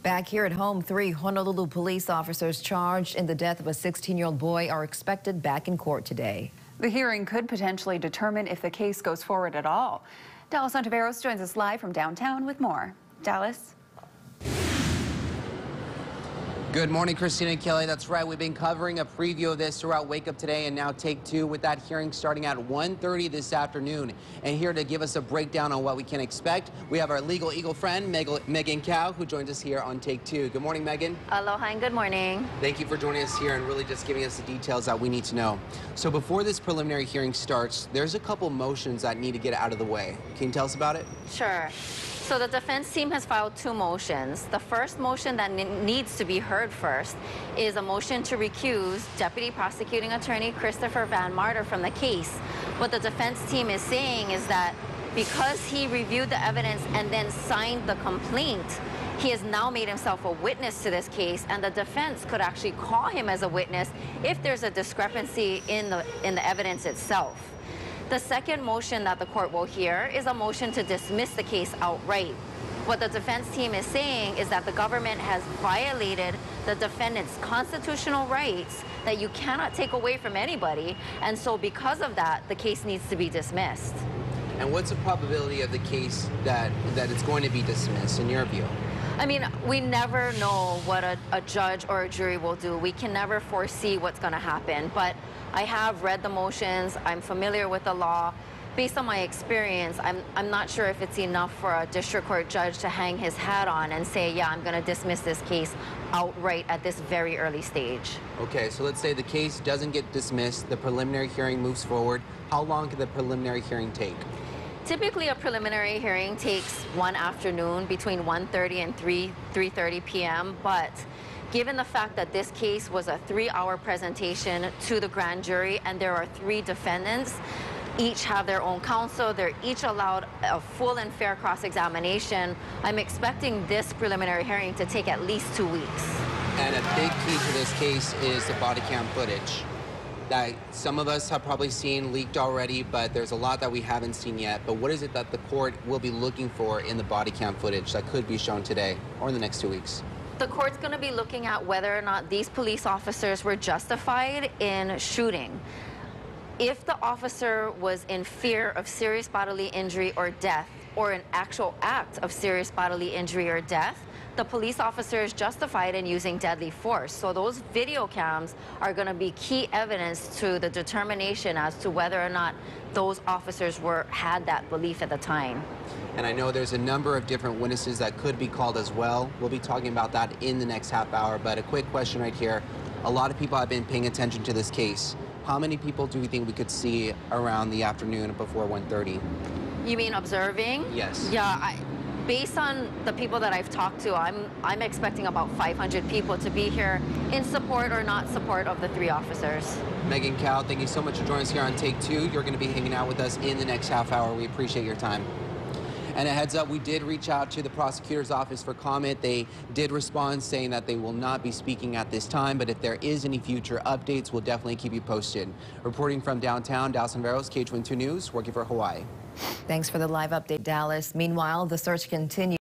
Back here at home, 3 Honolulu police officers charged in the death of a 16-year-old boy are expected back in court today. The hearing could potentially determine if the case goes forward at all. Dallas Ontiveros joins us live from downtown with more. Dallas? Good morning, Christina and Kelly. That's right. We've been covering a preview of this throughout Wake Up Today and now Take Two, with that hearing starting at 1:30 this afternoon. And here to give us a breakdown on what we can expect, we have our legal eagle friend, Megan Kao, who joins us here on Take Two. Good morning, Megan. Aloha and good morning. Thank you for joining us here and really just giving us the details that we need to know. So before this preliminary hearing starts, there's a couple motions that need to get out of the way. Can you tell us about it? Sure. So the defense team has filed 2 motions. The first motion that needs to be heard first is a motion to recuse Deputy Prosecuting Attorney Christopher Van Martyr from the case. What the defense team is saying is that because he reviewed the evidence and then signed the complaint, he has now made himself a witness to this case, and the defense could actually call him as a witness if there's a discrepancy in the evidence itself. The second motion that the court will hear is a motion to dismiss the case outright. What the defense team is saying is that the government has violated the defendant's constitutional rights that you cannot take away from anybody, and so because of that, the case needs to be dismissed. And what's the probability of the case that it's going to be dismissed, in your view? I mean, we never know what a judge or a jury will do. We can never foresee what's going to happen, but I have read the motions. I'm familiar with the law. Based on my experience, I'm not sure if it's enough for a district court judge to hang his hat on and say, yeah, I'm going to dismiss this case outright at this very early stage. Okay, so let's say the case doesn't get dismissed, the preliminary hearing moves forward. How long can the preliminary hearing take? Typically, a preliminary hearing takes one afternoon between 1:30 and 3:30 p.m., but given the fact that this case was a 3-hour presentation to the grand jury and there are 3 defendants, each have their own counsel, they're each allowed a full and fair cross-examination, I'm expecting this preliminary hearing to take at least 2 weeks. And a big key to this case is the body cam footage that some of us have probably seen leaked already, but there's a lot that we haven't seen yet. But what is it that the court will be looking for in the body cam footage that could be shown today or in the next 2 weeks? The court's going to be looking at whether or not these police officers were justified in shooting. If the officer was in fear of serious bodily injury or death, or an actual act of serious bodily injury or death, the police officer is justified in using deadly force. So those video cams are going to be key evidence to the determination as to whether or not those officers had that belief at the time. And I know there's a number of different witnesses that could be called as well. We'll be talking about that in the next half hour, but a quick question right here. A lot of people have been paying attention to this case. How many people do we think we could see around the afternoon before 1:30? You mean observing? Yes. Yeah, based on the people that I've talked to, I'm expecting about 500 people to be here in support or not support of the 3 officers. Megan Kao, thank you so much for joining us here on Take Two. You're going to be hanging out with us in the next half hour. We appreciate your time. And a heads up, we did reach out to the prosecutor's office for comment. They did respond saying that they will not be speaking at this time, but if there is any future updates, we'll definitely keep you posted. Reporting from downtown, Dallas Ontiveros, KHON2 News, working for Hawaii. Thanks for the live update, Dallas. Meanwhile, the search continues.